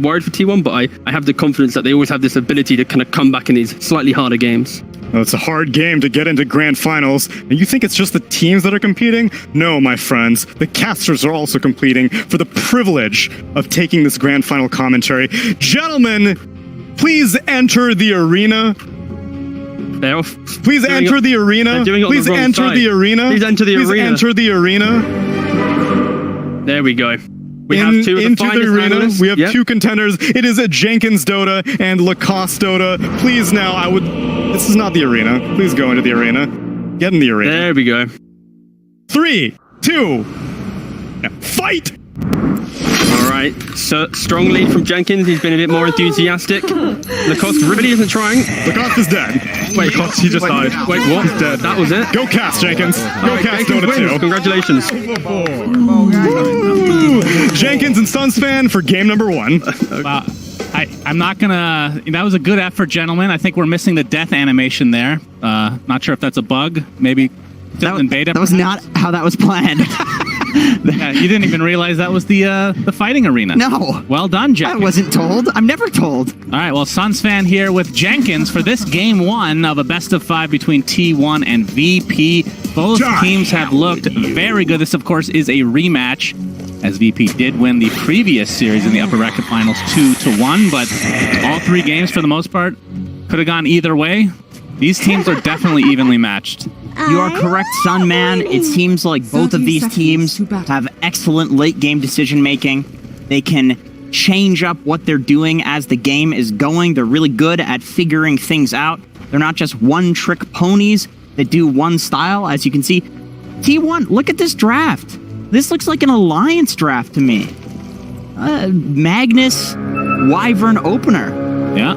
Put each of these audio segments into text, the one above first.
worried for T1, but I have the confidence that they always have this ability to kind of come back in these slightly harder games. Well, it's a hard game to get into grand finals, and you think it's just the teams that are competing? No, my friends. The casters are also competing for the privilege of taking this grand final commentary. Gentlemen, please enter the arena. Please enter the arena. Please enter the arena. Please enter the arena. Please enter the arena. There we go. We have two of the finest analysts. We have two contenders. It is a Jenkins Dota and Lacoste Dota. Please now, this is not the arena. Please go into the arena. Get in the arena. There we go. 3, 2, fight! All right. So, strong lead from Jenkins. He's been a bit more enthusiastic. Lacoste really isn't trying. Lacoste is dead. Wait, Lacoste, he just died. Wait, what? He's dead. That was it? Go cast, Jenkins. Go cast Jenkins Dota 2. Congratulations. Jenkins and Sunsfan for game number 1. Wow. I'm not gonna. That was a good effort, gentlemen. I think we're missing the death animation there. Not sure if that's a bug. Maybe still in beta. That was not how that was planned. Yeah, you didn't even realize that was the fighting arena. No. Well done, Jenkins. I wasn't told. I'm never told. All right. Well, Sunsfan here with Jenkins for this game 1 of a best of 5 between T1 and VP. Both teams have looked very good. This, of course, is a rematch, as VP did win the previous series in the upper bracket finals 2-1, but all 3 games for the most part could have gone either way. These teams are definitely evenly matched. You are correct, Sunman. It seems like both of these teams have excellent late game decision making. They can change up what they're doing as the game is going. They're really good at figuring things out. They're not just one-trick ponies that do one style. As you can see, T1, look at this draft. This looks like an alliance draft to me. Magnus, Wyvern opener. Yeah.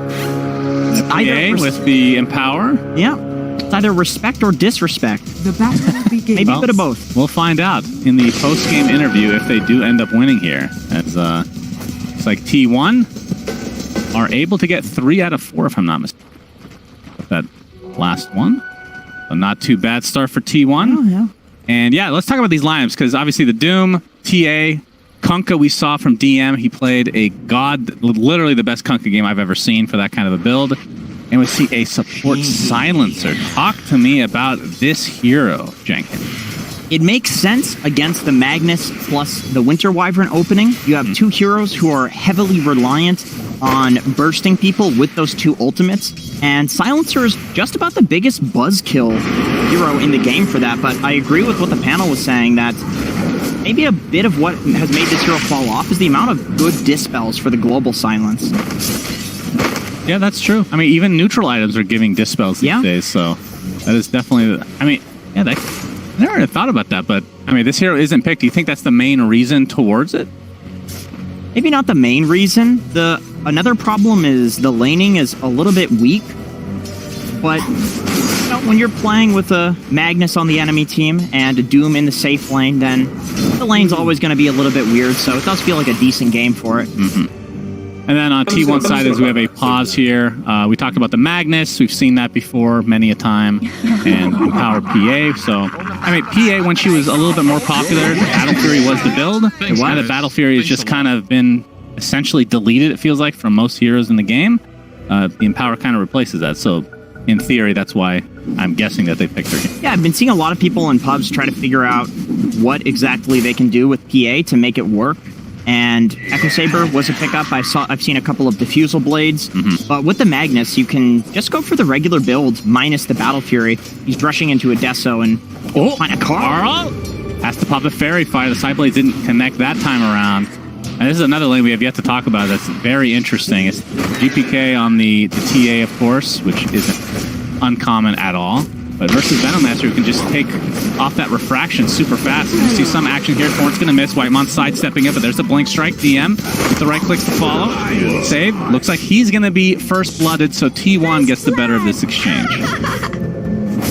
PA with the Empower. Yeah. It's either respect or disrespect. The battle will begin. Maybe a bit of both. We'll find out in the post-game interview if they do end up winning here. As it's like T1 are able to get 3 out of 4, if I'm not mistaken. That last one. So not too bad start for T1. Oh, yeah. And yeah, let's talk about these lineups, because obviously the Doom, TA, Kunkka we saw from DM. He played a literally the best Kunkka game I've ever seen for that kind of a build. And we see a support silencer. Talk to me about this hero, Jenkins. It makes sense against the Magnus plus the Winter Wyvern opening. You have 2 heroes who are heavily reliant on bursting people with those 2 ultimates. And Silencer is just about the biggest buzzkill hero in the game for that. But I agree with what the panel was saying, that maybe a bit of what has made this hero fall off is the amount of good dispels for the global silence. Yeah, that's true. I mean, even neutral items are giving dispels these days, so that is definitely... I mean, yeah, I never really thought about that, but I mean, this hero isn't picked. Do you think that's the main reason towards it? Maybe not the main reason. Another problem is the laning is a little bit weak, but you know, when you're playing with a Magnus on the enemy team and a Doom in the safe lane, then the lane's always going to be a little bit weird, so it does feel like a decent game for it. Mm-hmm. And then on T1 side is we have a pause here. We talked about the Magnus. We've seen that before many a time. And Empower PA. So, I mean, PA, when she was a little bit more popular, Battle Fury was the build. And the Battle Fury has just kind of been essentially deleted, it feels like, from most heroes in the game. The Empower kind of replaces that. So, in theory, that's why I'm guessing that they picked her. Yeah, I've been seeing a lot of people in pubs try to figure out what exactly they can do with PA to make it work. And Echo Saber was a pickup. I've seen a couple of Diffusal Blades. But with the Magnus, you can just go for the regular build minus the Battle Fury. He's rushing into a Deso and find a Carl. Has to pop the Fairy Fire. The Side Blade didn't connect that time around. And this is another lane we have yet to talk about that's very interesting. It's GPK on the TA, of course, which isn't uncommon at all. But versus Venomaster, who can just take off that refraction super fast. You see some action here. Torrent's going to miss. Whitemon sidestepping it, but there's a Blink Strike. DM with the right clicks to follow. Save. Looks like he's going to be first-blooded, so T1 gets the better of this exchange.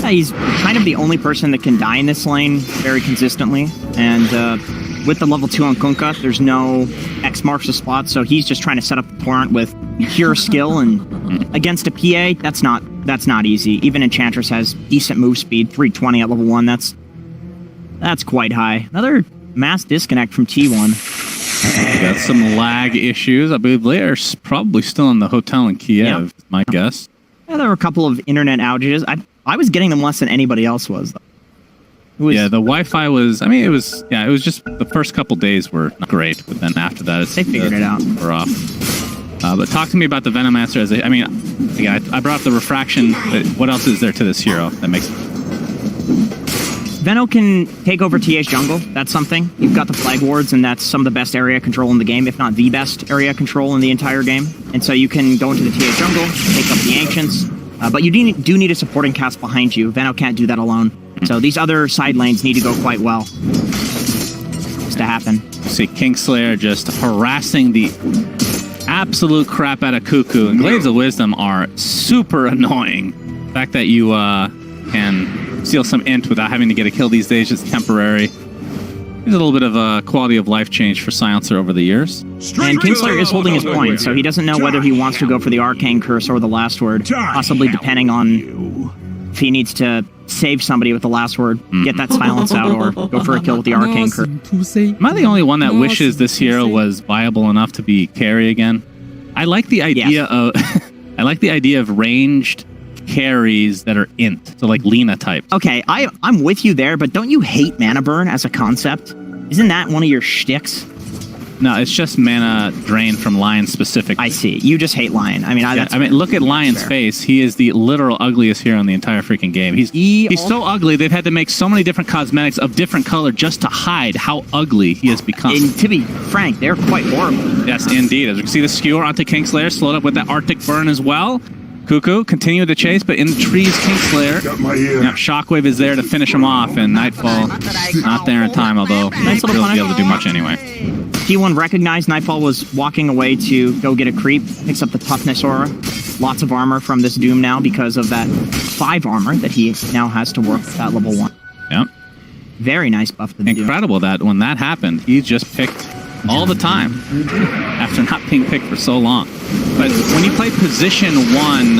He's kind of the only person that can die in this lane very consistently. And with the level 2 on Kunkka, there's no X marks the spot, so he's just trying to set up the Torrent with pure skill. And against a PA, that's not easy. Even Enchantress has decent move speed, 320 at level 1. That's quite high. Another mass disconnect from T1. Got some lag issues. I believe they are probably still in the hotel in Kiev, Yep. my guess. Yeah, there were a couple of internet outages. I was getting them less than anybody else was. It was Yeah, the Wi-Fi was. I mean, it was just the first couple days were not great, but then after that, They figured it out. We're off. But talk to me about the Venomancer. I brought up the refraction. But what else is there to this hero that makes? Veno can take over TA's jungle. That's something. You've got the flag wards, and that's some of the best area control in the game, if not the best area control in the entire game. And so you can go into the TA jungle, take up the Ancients, but you do need a supporting cast behind you. Veno can't do that alone. So these other side lanes need to go quite well to happen. See Kingslayer just harassing the absolute crap out of Cuckoo. And Glaives of Wisdom are super annoying. The fact that you can steal some int without having to get a kill these days is temporary. There's a little bit of a quality of life change for Silencer over the years. And Kingslayer is holding his point, so he doesn't know whether he wants to go for the Arcane Curse or the Last Word, possibly depending on if he needs to save somebody with the Last Word, get that silence out, or go for a kill with the Arcane Curse. Am I the only one that wishes this hero was viable enough to be carry again? I like the idea of I like the idea of ranged carries that are int, so like Lena type. Okay, I'm with you there, but don't you hate mana burn as a concept? Isn't that one of your shticks? No, it's just mana drain from Lion specific. I see. You just hate Lion. I mean, Look at Lion's fair. face. He is the literal ugliest hero in the entire freaking game. He's so ugly. They've had to make so many different cosmetics of different color just to hide how ugly he has become. And to be frank, they're quite horrible. Yes, indeed. As we can see, the skewer onto Kingslayer, slowed up with that Arctic burn as well. Cuckoo continue the chase, but in the trees, Kingslayer. Yeah, Shockwave is there to finish him off, and Nightfall not there in time, although Nice little he'll be able punish. to do much anyway. T1 recognized Nightfall was walking away to go get a creep, picks up the Toughness Aura. Lots of armor from this Doom now because of that 5 armor that he now has to work at level 1. Yep. Very nice buff to the Doom. Incredible that when that happened, he just picked all the time after not being picked for so long. But when you play position 1,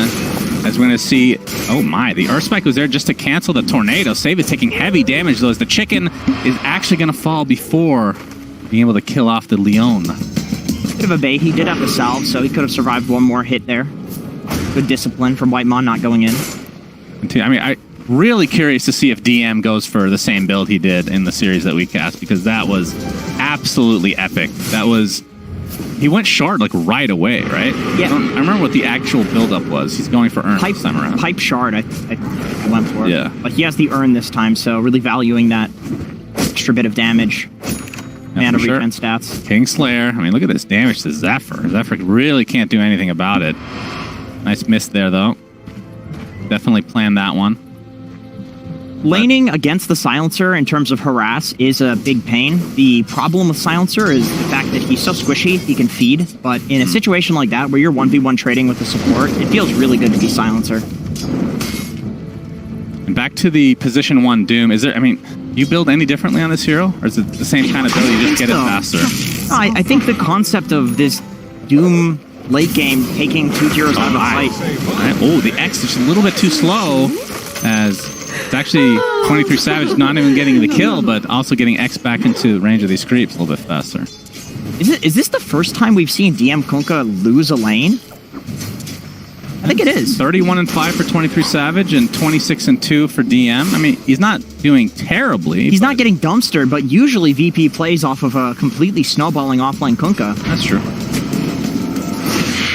as we're going to see, oh my, the Earthspike was there just to cancel the Tornado. Save is taking heavy damage, though, as the chicken is actually going to fall before being able to kill off the Leon. Bit of a bait. He did have the salve, so he could have survived one more hit there. Good discipline from Whitemon not going in. I mean, I'm really curious to see if DM goes for the same build he did in the series that we cast, because that was absolutely epic. That was... He went shard like right away, right? Yeah. I remember what the actual build-up was. He's going for Urn this time around. Pipe shard, I went for. Yeah. But he has the Urn this time, so really valuing that extra bit of damage. Mana for sure. regen stats. Kingslayer. I mean, look at this damage to Zephyr. Zephyr really can't do anything about it. Nice miss there, though. Definitely planned that one. Laning against the Silencer in terms of harass is a big pain. The problem with Silencer is the fact that he's so squishy, he can feed, but in a situation like that where you're 1v1 trading with the support, it feels really good to be Silencer. And back to the position 1 Doom. Is there, I mean, do you build any differently on this hero? Or is it the same kind of build, you just get it faster? I think the concept of this Doom late game taking 2 heroes out of the fight. Right. Oh, the X is just a little bit too slow, as it's actually 23 Savage not even getting the kill, but also getting X back into range of these creeps a little bit faster. Is this the first time we've seen DM Kunkka lose a lane? I think it is. 31-5 for 23 Savage and 26-2 for DM. I mean, he's not doing terribly. He's not getting dumpstered, but usually VP plays off of a completely snowballing offlane Kunkka. That's true.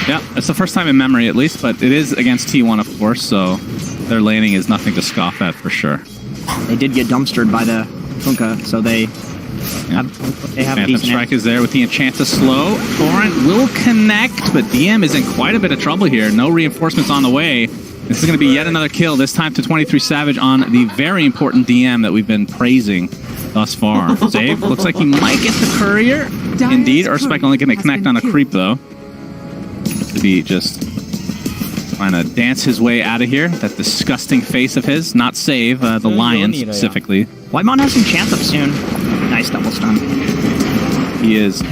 Yeah, it's the first time in memory, at least, but it is against T1, of course, so their laning is nothing to scoff at for sure. They did get dumpstered by the Kunkka, so they have Phantom decent Strike is there with the enchant to slow. Torrent will connect, but DM is in quite a bit of trouble here. No reinforcements on the way. This is going to be yet another kill, this time to 23 Savage on the very important DM that we've been praising thus far. Save. Looks like he might get the courier. Indeed, Earthspike only going to connect on a creep, though. To be just trying to dance his way out of here. That disgusting face of his. Not save, the lion specifically. Whitemon has some chance up soon. Nice double stun. He is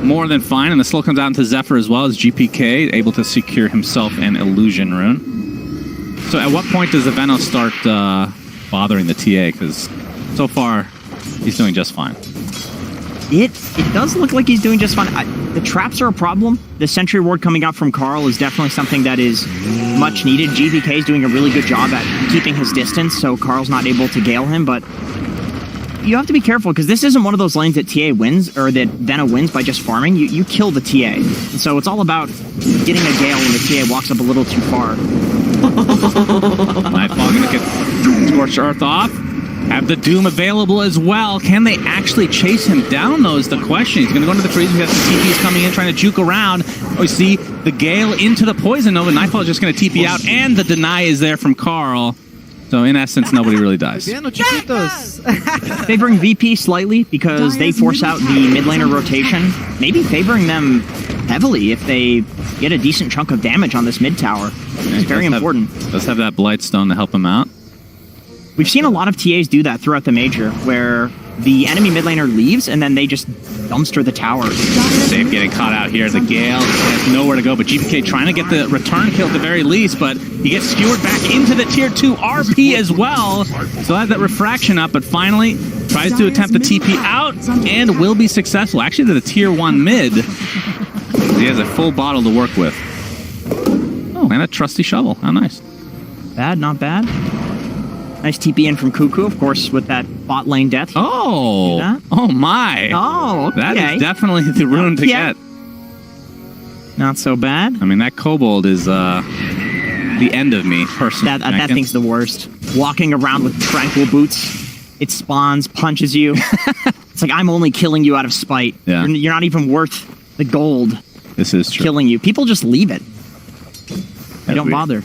more than fine, and the slow comes out into Zephyr as well as GPK, able to secure himself an illusion rune. So at what point does the Venom start bothering the TA? Because so far, he's doing just fine. It does look like he's doing just fine. The traps are a problem. The sentry ward coming out from Carl is definitely something that is much needed. GPK is doing a really good job at keeping his distance, so Carl's not able to gale him, but you have to be careful because this isn't one of those lanes that TA wins or that Vena wins by just farming. You kill the TA. And so it's all about getting a gale when the TA walks up a little too far. Nightfall gonna get Scorched Earth off. Have the Doom available as well. Can they actually chase him down, though, is the question. He's going to go into the freeze. We got some TPs coming in, trying to juke around. We see the Gale into the Poison Nova. Nightfall is just going to TP out, and the deny is there from Carl. So, in essence, nobody really dies. Favoring VP slightly because they force out the mid laner rotation. Maybe favoring them heavily if they get a decent chunk of damage on this mid tower. It's very important. Let's have that Blightstone to help him out. We've seen a lot of TAs do that throughout the major, where the enemy mid laner leaves and then they just dumpster the tower. Save getting caught out here. The Gale has nowhere to go, but GPK trying to get the return kill at the very least, but he gets skewered back into the tier 2 RP as well. So has that refraction up, but finally tries to attempt the TP out and will be successful. Actually, to the tier 1 mid. He has a full bottle to work with. Oh, and a trusty shovel. How nice. Bad, not bad. Nice TP in from Cuckoo, of course, with that bot lane death. Oh, oh my. Oh, okay. That is definitely the rune to get. Not so bad. I mean, that kobold is the end of me, personally. That thing's the worst. Walking around with tranquil boots, it spawns, punches you. It's like, I'm only killing you out of spite. Yeah. You're not even worth the gold. This is true. Killing you. People just leave it. They don't bother.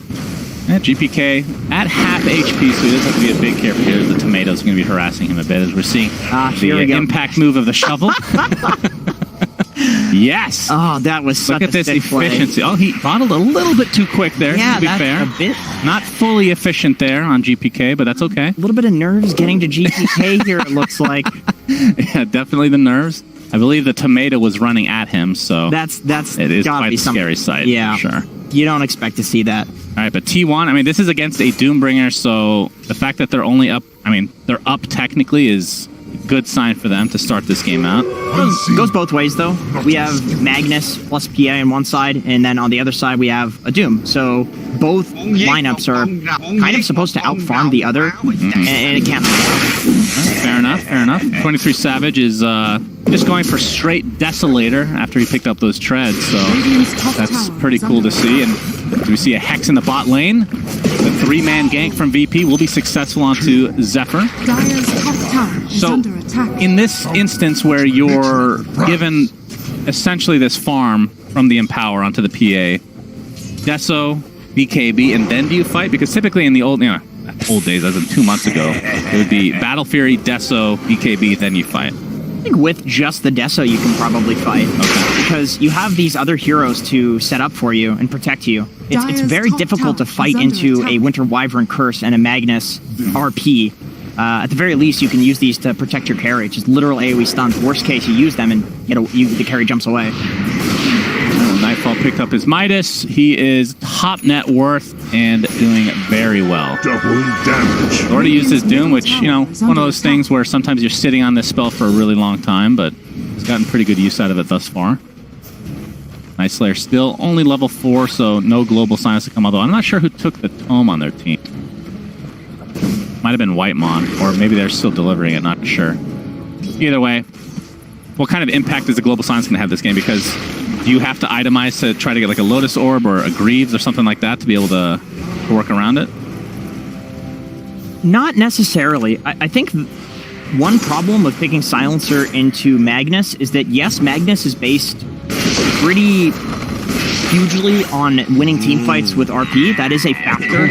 Yeah, GPK at half HP, so he doesn't have to be a big character here. The tomato's going to be harassing him a bit as we're seeing the impact move of the shovel. Yes. Oh, that was such Look at this efficiency. Oh, he bottled a little bit too quick there, to be fair. A bit. Not fully efficient there on GPK, but that's okay. A little bit of nerves getting to GPK here, it looks like. Yeah, definitely the nerves. I believe the tomato was running at him, so that's it is quite a scary sight. Yeah, for sure. You don't expect to see that. All right, but T1, I mean, this is against a Doombringer, so the fact that they're only up, I mean, they're up technically is a good sign for them to start this game out. Goes both ways, though. We have Magnus plus PA on one side, and then on the other side we have a Doom. So both lineups are kind of supposed to outfarm the other, and it can't. Fair enough, fair enough. 23 Savage is just going for straight Desolator after he picked up those treads, so that's pretty cool to see. And we see a Hex in the bot lane. The 3-man gank from VP will be successful onto Zephyr. So, in this instance where you're given essentially this farm from the Empower onto the PA, Deso, BKB, and then do you fight? Because typically in the old days, as in 2 months ago, it would be Battle Fury, Deso, BKB, then you fight. I think with just the Deso, you can probably fight. Okay. Because you have these other heroes to set up for you and protect you. It's very difficult to fight into a Winter Wyvern Curse and a Magnus RP. At the very least, you can use these to protect your carry. Just literal AoE stuns. Worst case, you use them and the carry jumps away. Nightfall picked up his Midas. He is top net worth and doing very well. Double damage. Already used his Doom, which, one of those things where sometimes you're sitting on this spell for a really long time, but he's gotten pretty good use out of it thus far. Night Slayer still only level 4, so no global signs to come, although I'm not sure who took the tome on their team. Might have been Whitemon, or maybe they're still delivering it, not sure. Either way, what kind of impact is the global signs going to have this game? Because do you have to itemize to try to get like a Lotus Orb or a Greaves or something like that to be able to work around it? Not necessarily. I think one problem with picking Silencer into Magnus is that, yes, Magnus is based pretty hugely on winning team fights with RP. That is a factor.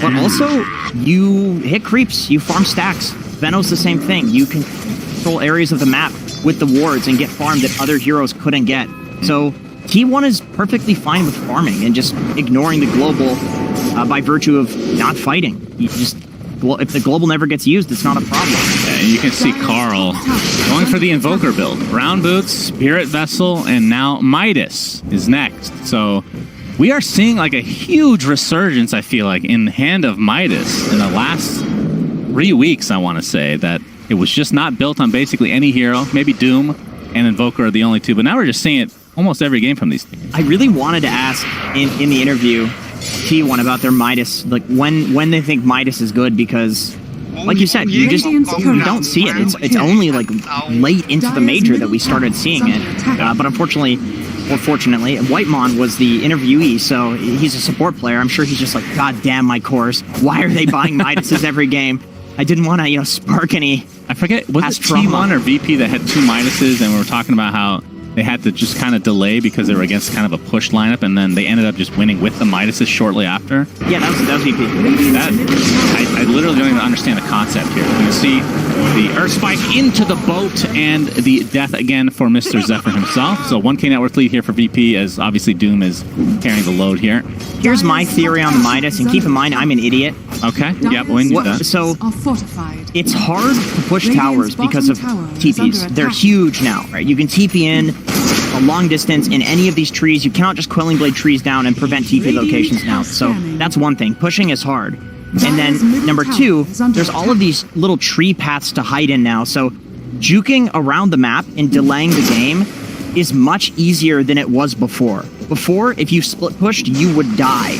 But also, you hit creeps, you farm stacks. Venom's the same thing. You can control areas of the map with the wards and get farm that other heroes couldn't get. So T1 is perfectly fine with farming and just ignoring the global by virtue of not fighting. You just, if the global never gets used, it's not a problem. Yeah, you can see Carl going for the Invoker build. Brown Boots, Spirit Vessel, and now Midas is next. So we are seeing like a huge resurgence, I feel like, in Hand of Midas in the last 3 weeks, I want to say, that it was just not built on basically any hero, maybe Doom, and Invoker are the only two. But now we're just seeing it almost every game from these teams. I really wanted to ask in the interview T1 about their Midas, like when they think Midas is good, because like you said, you don't see it. It's only like late into the major that we started seeing it. But unfortunately, or fortunately, Whitemon was the interviewee, so he's a support player. I'm sure he's just like, God damn my cores, why are they buying Midases every game? I didn't want to, spark any. I forget, was it trauma. T1 or VP that had 2 Midases, and we were talking about how they had to just kind of delay because they were against kind of a push lineup, and then they ended up just winning with the Midases shortly after. Yeah, that was VP. I literally don't even understand the concept here. You see the Earth Spike into the boat and the death again for Mr. Zephyr himself. So 1K net worth lead here for VP, as obviously Doom is carrying the load here. Here's my theory on the Midas, and keep in mind, I'm an idiot. Okay, yep, we knew that. So it's hard to push towers because of TPs. They're huge now, right? You can TP in a long distance in any of these trees. You cannot just Quelling Blade trees down and prevent TP locations now. So that's one thing. Pushing is hard. And then number 2, there's all of these little tree paths to hide in now. So juking around the map and delaying the game is much easier than it was before. Before, if you split pushed, you would die.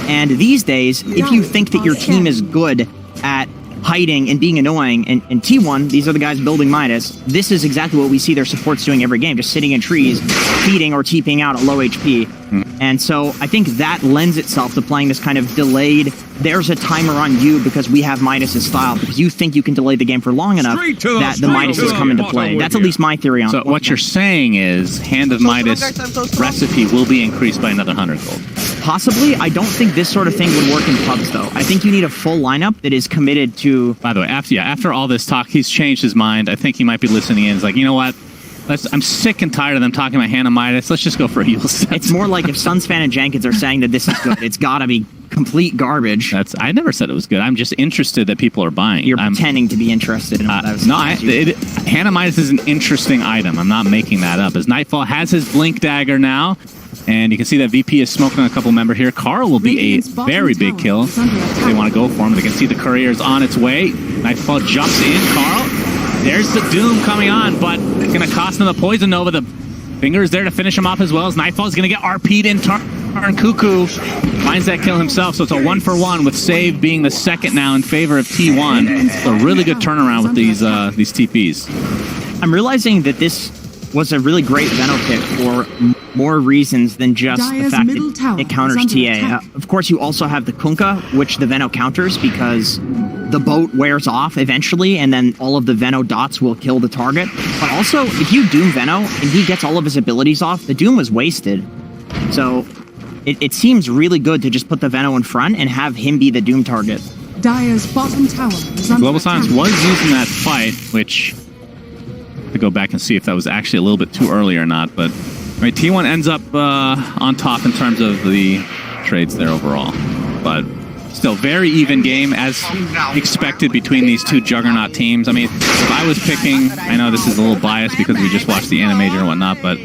And these days, if you think that your team is good at hiding and being annoying, and T1, these are the guys building Midas, this is exactly what we see their supports doing every game, just sitting in trees, feeding or TPing out at low HP. And so I think that lends itself to playing this kind of delayed, there's a timer on you because we have Midas' style, because you think you can delay the game for long enough that the Midas is come into play. That's at least my theory on it. So what you're saying is Hand of Midas recipe will be increased by another 100 gold. Possibly. I don't think this sort of thing would work in pubs, though. I think you need a full lineup that is committed to... By the way, after all this talk, he's changed his mind. I think he might be listening in. He's like, you know what? I'm sick and tired of them talking about Hand of Midas. Let's just go for a heal set. It's more like if Sunsfan and Jenkins are saying that this is good, it's got to be complete garbage. I never said it was good. I'm just interested that people are buying. You're pretending to be interested in what I was saying. Hand of Midas is an interesting item. I'm not making that up. As Nightfall has his Blink Dagger now, and you can see that VP is smoking a couple member here. Carl will be a very big kill if they want to go for him. They can see the courier is on its way. Nightfall jumps in. Carl, there's the Doom coming on, but it's going to cost him the Poison Nova. The Finger is there to finish him off as well, as Nightfall is going to get RP'd in turn. Cuckoo finds that kill himself, so it's a 1-for-1 with Save being the second now in favor of T1. So a really good turnaround with these TPs. I'm realizing that this was a really great Veno pick for more reasons than just the fact that it counters TA. Of course, you also have the Kunkka, which the Veno counters because the boat wears off eventually, and then all of the Veno dots will kill the target. But also, if you Doom Veno and he gets all of his abilities off, the Doom was wasted. So it seems really good to just put the Veno in front and have him be the Doom target. Dire's bottom tower is under Global Silence attack. was using that fight, which to go back and see if that was actually a little bit too early or not. But right, T1 ends up on top in terms of the trades there overall. But still, very even game as expected between these two juggernaut teams. I mean, if I was picking, I know this is a little biased because we just watched the Animator and whatnot, but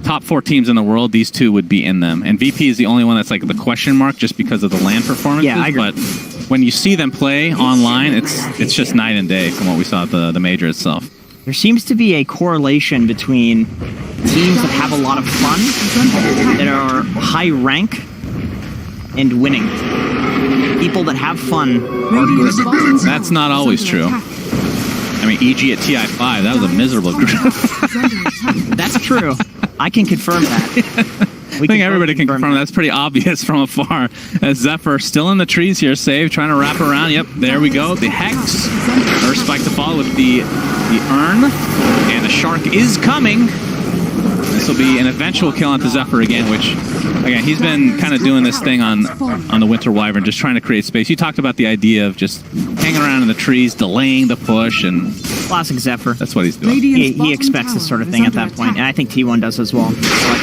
top 4 teams in the world, these two would be in them. And VP is the only one that's like the question mark just because of the LAN performances. Yeah, I agree. But when you see them play online, it's just night and day from what we saw at the major itself. There seems to be a correlation between teams that have a lot of fun, that are high rank, and winning. People that have fun are good. That's not always true. I mean, EG at TI5, that was a miserable group. That's true. I can confirm that. I think everybody can confirm that's pretty obvious from afar. As Zephyr still in the trees here, Save trying to wrap around. Yep, there we go. The Hex. Earth Spike to follow with the Urn. And the Shark is coming. This will be an eventual kill onto Zephyr again, which, again, he's been kind of doing this thing on the Winter Wyvern, just trying to create space. You talked about the idea of just hanging around in the trees, delaying the push, and classic Zephyr. that's what he's doing. He expects this sort of thing at that point, and I think T1 does as well. But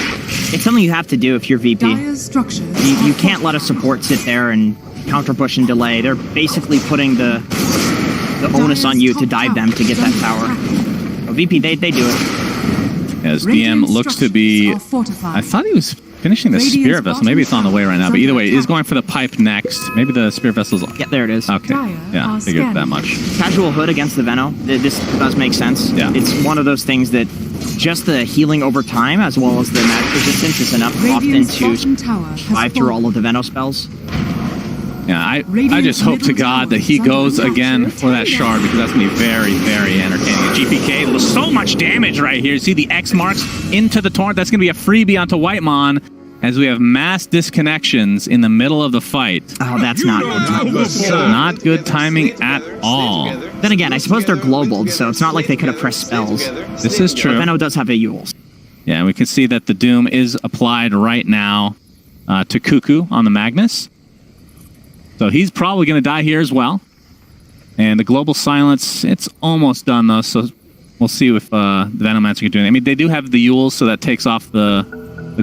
it's something you have to do if you're VP. You can't let a support sit there and counter push and delay. They're basically putting the onus on you to dive them to get that tower. So VP, they do it. As DM looks to be, I thought he was finishing the Spear Vessel. Maybe it's on the way right now, but either way, he's going for the pipe next. Maybe the Spear Vessel's... Yeah, there it is. Okay, yeah, figured that much. Casual Hood against the Veno. This does make sense. Yeah. It's one of those things that just the healing over time as well as the magic resistance is enough often Radiant's to bottom tower has survive through fallen. all of the Veno spells. Yeah, I just hope to God that he goes again for that shard, because that's going to be very, very entertaining. GPK with so much damage right here. See the X marks into the Torrent. That's going to be a freebie onto Whitemon as we have mass disconnections in the middle of the fight. Oh, that's not good. Not good timing at all. Then again, I suppose they're global, so it's not like they could have pressed spells. This is true. But Veno does have a Eul's. Yeah, we can see that the Doom is applied right now to Cuckoo on the Magnus. So he's probably going to die here as well. And the Global Silence, it's almost done though, so we'll see if the Venomancer can do anything. I mean, they do have the Eul's, so that takes off the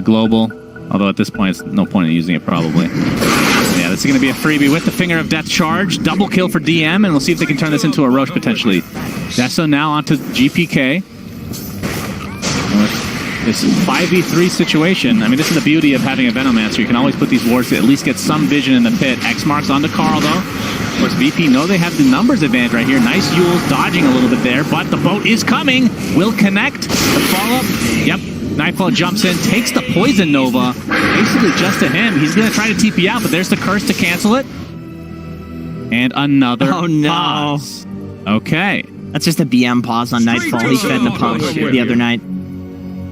Global. Although at this point, it's no point in using it probably. Yeah, this is going to be a freebie with the Finger of Death charge. Double kill for DM, and we'll see if they can turn this into a Roche potentially. Deso now onto GPK. This 5v3 situation. I mean, this is the beauty of having a Venomancer. You can always put these wards to at least get some vision in the pit. X marks onto Carl, though. Of course, VP know they have the numbers advantage right here. Nice Eul's dodging a little bit there, but the boat is coming. Will connect. The follow-up. Yep. Nightfall jumps in, takes the Poison Nova. Basically just to him. He's going to try to TP out, but there's the curse to cancel it. And another pause. Okay. That's just a BM pause on Nightfall. He fed the pump the other night.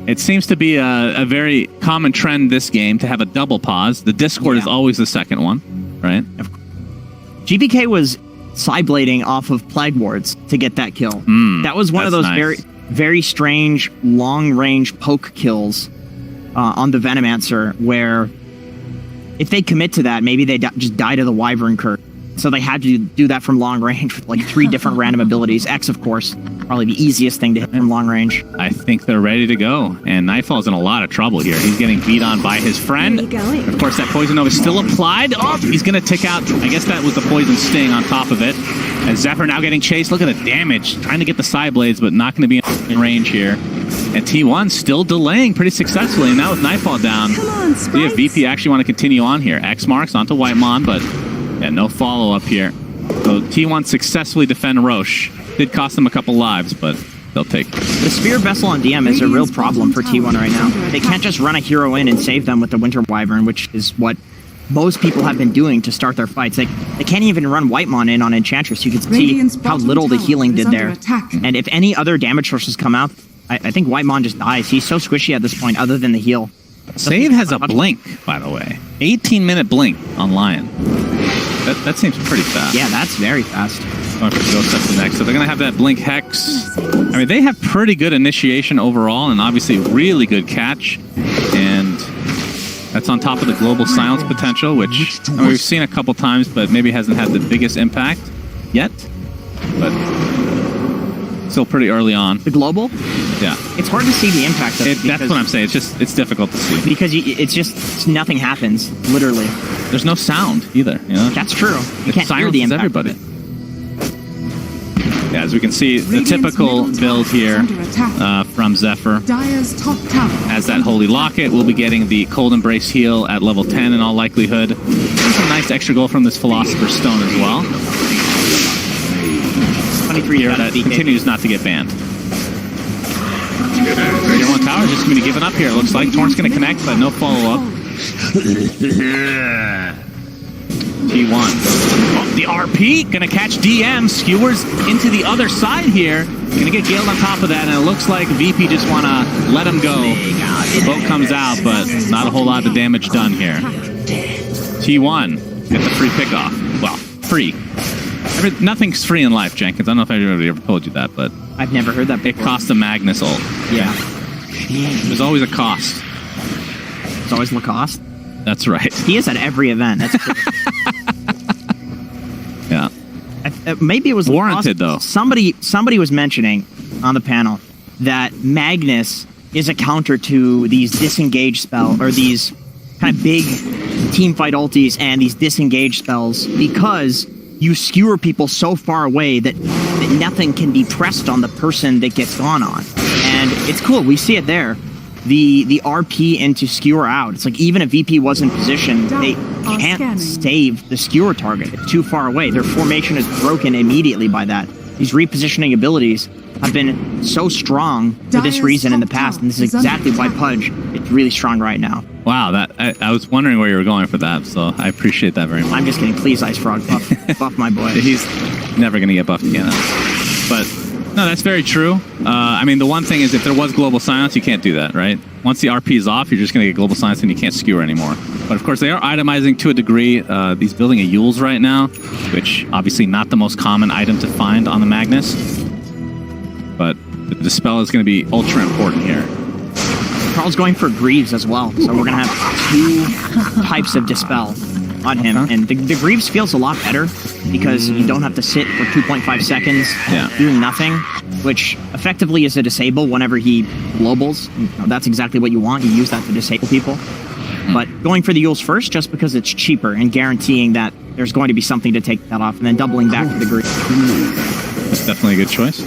It seems to be a very common trend this game to have a double pause. The Discord is always the second one, right? GPK was side-blading off of Plague Wards to get that kill. That was one of those very, very strange long-range poke kills on the Venomancer, where if they commit to that, maybe they just die to the Wyvern curse. So they had to do that from long range with like 3 different random abilities. X, of course, probably the easiest thing to hit from long range. I think they're ready to go. And Nightfall's in a lot of trouble here. He's getting beat on by his friend. Of course, that Poison Nova is still applied. Oh, he's going to tick out. I guess that was the Poison Sting on top of it. And Zephyr now getting chased. Look at the damage. Trying to get the side blades, but not going to be in range here. And T1 still delaying pretty successfully. And now with Nightfall down, we have VP actually want to continue on here. X marks onto Whitemon, but yeah, no follow-up here. So T1 successfully defend Roche. Did cost them a couple lives, but they'll take it. The Spear Vessel on DM is a real problem for T1 right now. They can't just run a hero in and save them with the Winter Wyvern, which is what most people have been doing to start their fights. They can't even run Whitemon in on Enchantress. You can see how little the healing did there. And if any other damage sources come out, I think Whitemon just dies. He's so squishy at this point, other than the heal. Save has a blink, by the way. 18-minute blink on Lion. That seems pretty fast. Yeah, that's very fast. Going for Ghost up to next. So they're going to have that Blink Hex. I mean, they have pretty good initiation overall, and obviously really good catch. And that's on top of the Global Silence potential, which I mean, we've seen a couple times, but maybe hasn't had the biggest impact yet. But still pretty early on. The Global? Yeah. It's hard to see the impact of it. That's what I'm saying. It's difficult to see. Because it's just nothing happens, literally. There's no sound either, you know? That's true. You It can't hear the silences impact everybody. of it. Yeah, as we can see, the typical build here from Zephyr. Dire's top tower As that Holy Locket, we'll be getting the Cold Embrace heal at level 10 in all likelihood. There's a nice extra gold from this Philosopher's Stone as well. 23 Here, that continues not to get banned. Tier 1 tower is just going to be given up here, it looks like. Torrent's going to connect, but no follow-up. T1. Oh, the RP going to catch DM. Skewers into the other side here. Going to get Gale on top of that, and it looks like VP just want to let him go. The boat comes out, but not a whole lot of damage done here. T1 get the free pickoff. Well, free. Nothing's free in life, Jenkins. I don't know if anybody ever told you that, but I've never heard that before. it costs a Magnus ult. Yeah. There's always a cost. It's always Lacoste. That's right. He is at every event. That's true. Yeah. Maybe it was warranted, Lacoste. though. Somebody was mentioning on the panel that Magnus is a counter to these disengage spell, or these kind of big team fight ultis and these disengage spells, because you skewer people so far away that nothing can be pressed on the person that gets gone on. And it's cool. We see it there. The RP into skewer out. It's like even if VP was in position, they can't save the skewer target. It's too far away. Their formation is broken immediately by that. these repositioning abilities have been so strong for this reason in the past, and this is exactly why Pudge is really strong right now. Wow, I was wondering where you were going for that, so I appreciate that very much. I'm just kidding. Please, Ice Frog, buff my boy. He's never going to get buffed again. But no, that's very true. I mean, the one thing is if there was global silence, you can't do that, right? Once the RP is off, you're just going to get global silence and you can't skewer anymore. But of course, they are itemizing to a degree. He's building a Yules right now, which obviously not the most common item to find on the Magnus. But the Dispel is going to be ultra important here. Carl's going for Greaves as well, so we're going to have two types of Dispel on him. And the Greaves feels a lot better because you don't have to sit for 2.5 seconds doing nothing, which effectively is a disable whenever he globals. That's exactly what you want. You use that to disable people. But going for the Yules first just because it's cheaper and guaranteeing that there's going to be something to take that off, and then doubling back to the Greaves. That's definitely a good choice.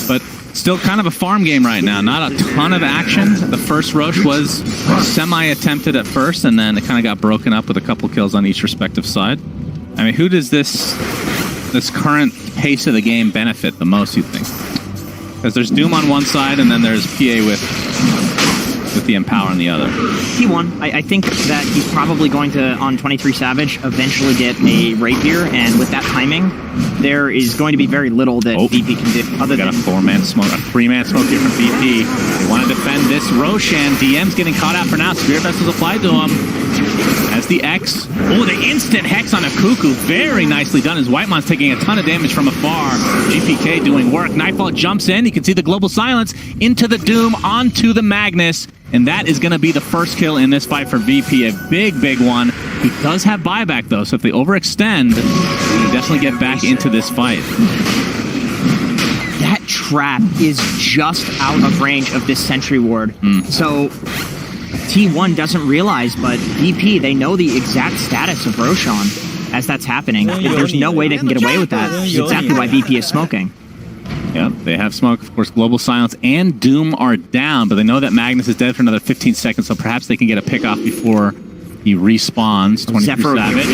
But still kind of a farm game right now. Not a ton of action. The first Roche was semi-attempted at first, and then it kind of got broken up with a couple kills on each respective side. I mean, who does this current pace of the game benefit the most, you think? Because there's Doom on one side, and then there's PA with the Empower on the other. T1, I think that he's probably going to, on 23 Savage, eventually get a Rapier, and with that timing, there is going to be very little that VP can do. Other got than a 4-man smoke, a 3-man smoke here from VP. They want to defend this Roshan. DM's getting caught out for now. Spirit Vessel's applied to him. As the X. Oh, the instant Hex on a Cuckoo. Very nicely done as Whitemon's taking a ton of damage from afar. GPK doing work. Nightfall jumps in. You can see the Global Silence into the Doom, onto the Magnus. And that is going to be the first kill in this fight for VP. A big, big one. He does have buyback, though, so if they overextend, they definitely get back into this fight. that trap is just out of range of this Sentry Ward. So T1 doesn't realize, but VP, they know the exact status of Roshan as that's happening. There's no way they can get away with that. That's exactly why VP is smoking. Yep, they have smoke. Of course, Global Silence and Doom are down, but they know that Magnus is dead for another 15 seconds, so perhaps they can get a pick off before he respawns. 23 Zephyr Savage.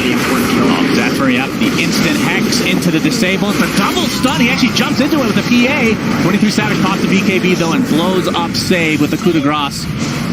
Zephyr, yep. The instant Hex into the disable. It's a double stun. He actually jumps into it with the PA. 23 Savage pops the BKB, though, and blows up Save with the coup de grace.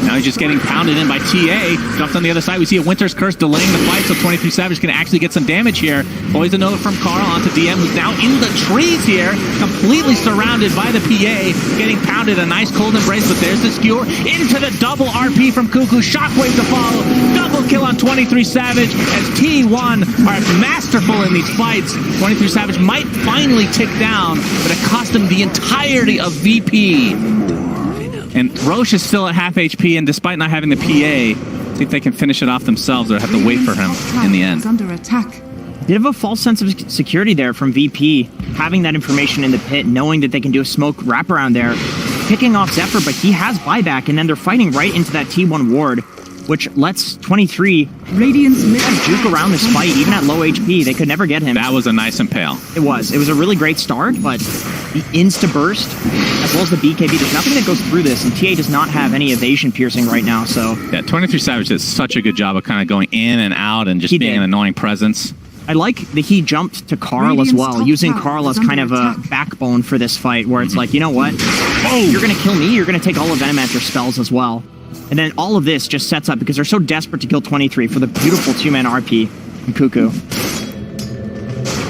Now he's just getting pounded in by TA. Jumps on the other side. We see a Winter's Curse delaying the fight, so 23 Savage can actually get some damage here. Poison Nova from Carl onto DM, who's now in the trees here, completely surrounded by the PA, getting pounded. A nice cold embrace, but there's the skewer into the double RP from Cuckoo. Shockwave to follow. Double kill on 23 Savage as T1 are masterful in these fights. 23 Savage might finally tick down, but it cost him the entirety of VP. And Roche is still at half HP, and despite not having the PA, I think they can finish it off themselves or have to wait for him in the end. Under attack. Bit of a false sense of security there from VP, having that information in the pit, knowing that they can do a smoke wraparound there, picking off Zephyr, but he has buyback, and then they're fighting right into that T1 ward, which lets 23 Radiant's juke around this fight, even at low HP. They could never get him. That was a nice impale. It was a really great start, but the insta-burst, as well as the BKB, there's nothing that goes through this, and TA does not have any evasion piercing right now, so... Yeah, 23 Savage did such a good job of kind of going in and out and just being an annoying presence. I like that he jumped to Carl as well, using Carl as kind of a backbone for this fight, where it's like, you know what? Oh, you're going to kill me, you're going to take all of Venomancer's spells as well. And then all of this just sets up, because they're so desperate to kill 23 for the beautiful 2-man RP from Cuckoo.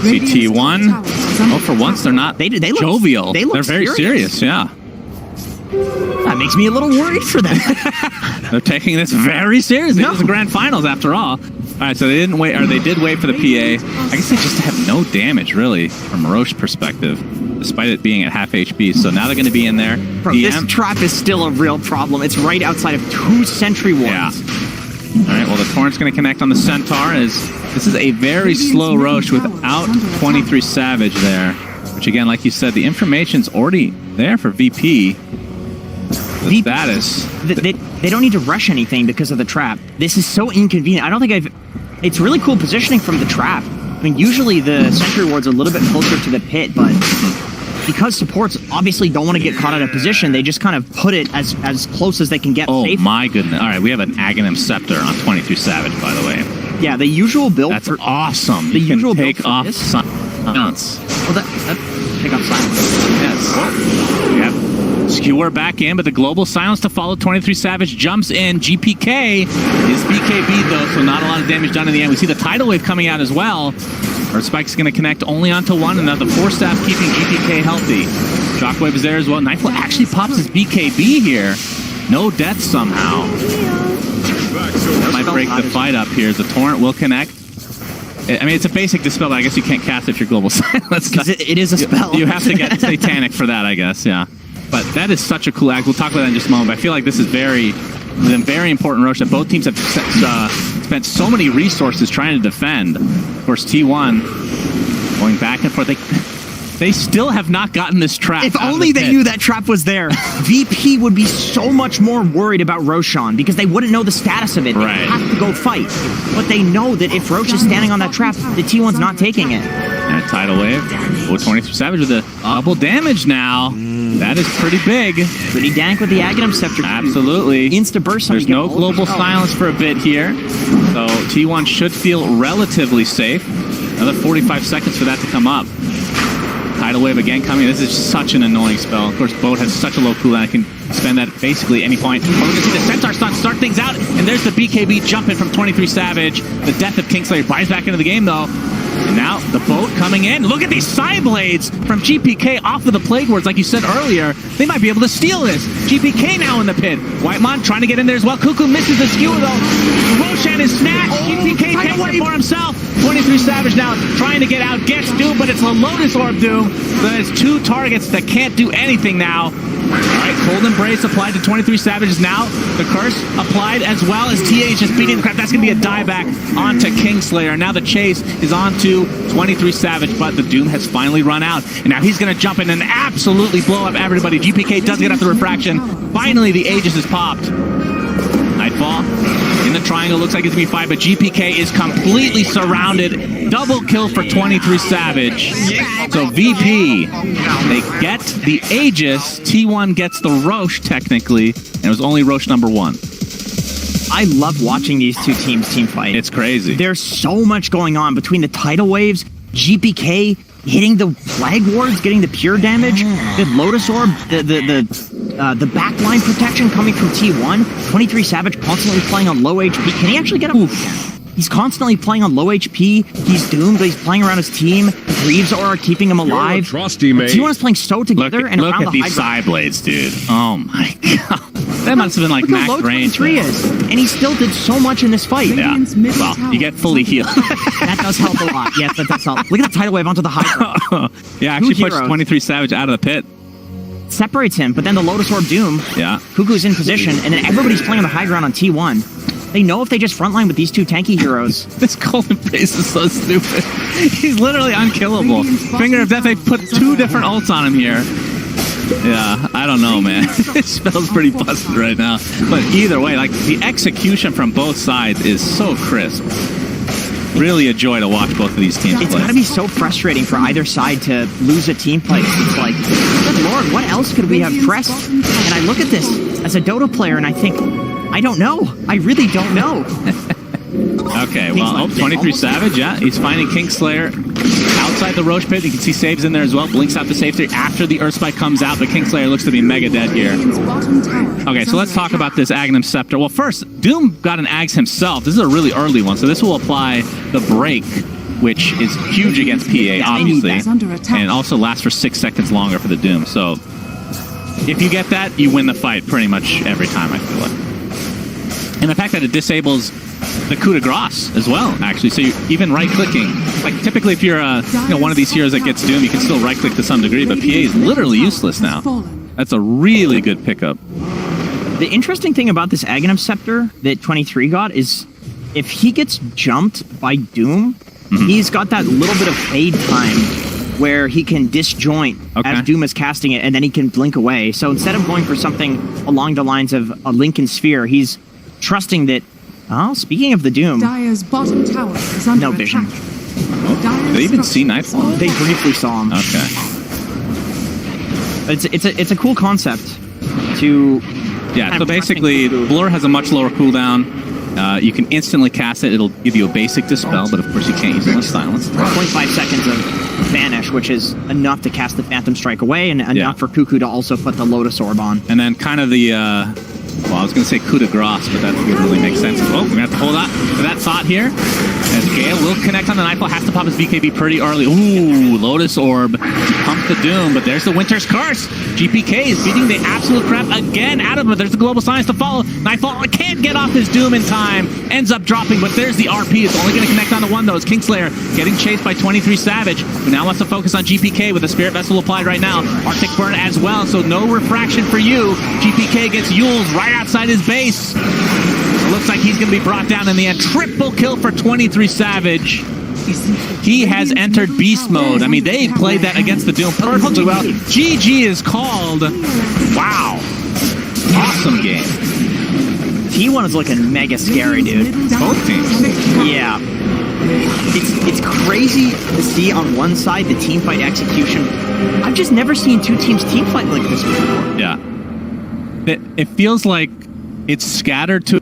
See T1. Oh, for once they're not look jovial. They're very serious, yeah. That makes me a little worried for them. They're taking this very seriously. It was the grand finals after all. All right, so they didn't wait, or they did wait for the PA. I guess they just have no damage, really, from Roche's perspective, despite it being at half HP. So now they're going to be in there. Bro, this trap is still a real problem. It's right outside of 2 Sentry Wards. Yeah. All right, well, the Torrent's going to connect on the Centaur. This is a very slow Roche without 23 Savage there, which, again, like you said, the information's already there for VP. The status. They don't need to rush anything because of the trap. This is so inconvenient. I don't think it's really cool positioning from the trap. I mean, usually the Sentry Ward's a little bit closer to the pit, but because supports obviously don't want to get caught out of position, they just kind of put it as close as they can get. Oh, my goodness. All right, we have an Aghanim Scepter on 23 Savage, by the way. Yeah, the usual build. That's awesome. The usual take build off silence. Well, pick up silence. Yes. We have Skewer back in, but the global silence to follow. 23 Savage jumps in. GPK is BKB though, so not a lot of damage done in the end. We see the tidal wave coming out as well. Our Spike's going to connect only onto one, and now the Force Staff keeping GPK healthy. Shockwave is there as well. Knifeful actually pops his BKB here. No death somehow. That might break the fight up here. The Torrent will connect. I mean, it's a basic dispel, but I guess you can't cast it if you're global silence. Because it is a spell. You have to get Satanic for that, I guess, yeah. But that is such a cool act. We'll talk about that in just a moment, but I feel like this is a very important Roche that both teams have spent so many resources trying to defend. Of course, T1 going back and forth. They still have not gotten this trap. If only they knew that trap was there. VP would be so much more worried about Roshan because they wouldn't know the status of it. They have to go fight. But they know that if Roche is standing on that trap, the T1's not taking it. And a tidal wave. 23 Savage with a double damage now. That is pretty big. Pretty dank with the Aghanim Scepter. Absolutely. Insta-burst. There's no global silence for a bit here. So T1 should feel relatively safe. Another 45 seconds for that to come up. Tidal wave again coming. This is such an annoying spell. Of course, Boat has such a low cooldown. I can spend that basically any point. We're going to see the Centaur stun start things out. And there's the BKB jumping from 23 Savage. The death of Kingslayer buys back into the game, though. And now the Boat coming in. Look at these side blades from GPK off of the Plague Wards, like you said earlier. They might be able to steal this. GPK now in the pit. Whitemon trying to get in there as well. Cuckoo misses the skewer, though. Roshan is snatched. GPK takes it for himself. 23 Savage now trying to get out. Gets Doom, but it's a Lotus Orb Doom. So there's two targets that can't do anything now. All right, Cold Embrace applied to 23 Savages now. The Curse applied as well as TA is just beating the crap. That's going to be a dieback onto Kingslayer. Now the chase is on to 23 Savage, but the Doom has finally run out. And now he's going to jump in and absolutely blow up everybody. GPK does get up the refraction. Finally, the Aegis is popped. Nightfall in the triangle. Looks like it's going to be 5, but GPK is completely surrounded. Double kill for 23 Savage. So VP, they get the Aegis. T1 gets the Roche, technically. And it was only Roche number 1. I love watching these two teams team fight. It's crazy. There's so much going on between the tidal waves, GPK hitting the flag wards, getting the pure damage, the Lotus Orb, the backline protection coming from T1. 23 Savage constantly playing on low HP. Can he actually get up? He's constantly playing on low HP. He's doomed, but he's playing around his team. Greaves are keeping him alive. T1 is playing so together and look around at the these side blades, dude. Oh my god. That must have been like look max how low range. 23 is, and he still did so much in this fight. Yeah. Well, you get fully healed. That does help a lot. Yes, that does help. Look at the tidal wave onto the Hydra. Yeah, actually pushed 23 Savage out of the pit. Separates him, but then the Lotus Orb Doom. Yeah. Cuckoo's in position, and then everybody's playing on the high ground on T1. They know if they just frontline with these two tanky heroes. This Golden Brace is so stupid. He's literally unkillable. Finger of Death, they put 2 different ults on him here. Yeah, I don't know, man. This spell's pretty busted right now. But either way, like, the execution from both sides is so crisp. Really a joy to watch both of these teams play. It's gotta be so frustrating for either side to lose a team fight. It's like, good lord, what else could we have pressed? And I look at this as a Dota player and I think, I don't know. I really don't know. Okay, well, 23 Savage, yeah. He's finding Kingslayer outside the Roche pit. You can see Saves in there as well. Blinks out the safety after the Earth Spike comes out, but Kingslayer looks to be mega dead here. Okay, so let's talk about this Aghanim Scepter. Well, first, Doom got an Ags himself. This is a really early one, so this will apply the break, which is huge against PA, obviously, and also lasts for 6 seconds longer for the Doom. So if you get that, you win the fight pretty much every time, I feel like. And the fact that it disables the coup de grace as well, actually. So even right-clicking, like typically if you're one of these heroes that gets Doom, you can still right-click to some degree, but PA is literally useless now. That's a really good pickup. The interesting thing about this Aghanim Scepter that 23 got is if he gets jumped by Doom, he's got that little bit of fade time where he can disjoint as Doom is casting it, and then he can blink away. So instead of going for something along the lines of a Lincoln Sphere, he's trusting that, speaking of the Doom, Dire's bottom tower is under no vision. Did they even see Nightfall? They briefly saw him. Okay. It's a cool concept to... Yeah, so basically, Blur has a much lower cooldown. You can instantly cast it. It'll give you a basic Dispel, but of course you can't use it with Silence. 0.5 seconds of Vanish, which is enough to cast the Phantom Strike away and enough for Cuckoo to also put the Lotus Orb on. And then kind of the, well, I was going to say coup de grace, but that doesn't really make sense. Oh, we're going to have to hold on to that thought here. As Gale will connect on the Nightfall, has to pop his BKB pretty early. Ooh, Lotus Orb to pump the Doom, but there's the Winter's Curse. GPK is beating the absolute crap again out of him. There's the Global Science to follow. Nightfall can't get off his Doom in time. Ends up dropping, but there's the RP. It's only going to connect on the one, though. It's Kingslayer getting chased by 23 Savage, who now wants to focus on GPK with the Spirit Vessel applied right now. Arctic Burn as well, so no refraction for you. GPK gets Yules right outside his base. It looks like he's going to be brought down in the end. Triple kill for 23 Savage. He has entered beast mode. I mean, they played that against the Doom perfectly well. GG is called. Wow. Awesome game. T1 is looking mega scary, dude. Both teams. Yeah. It's crazy to see on one side the team fight execution. I've just never seen two teams team fight like this before. Yeah. It feels like it's scattered to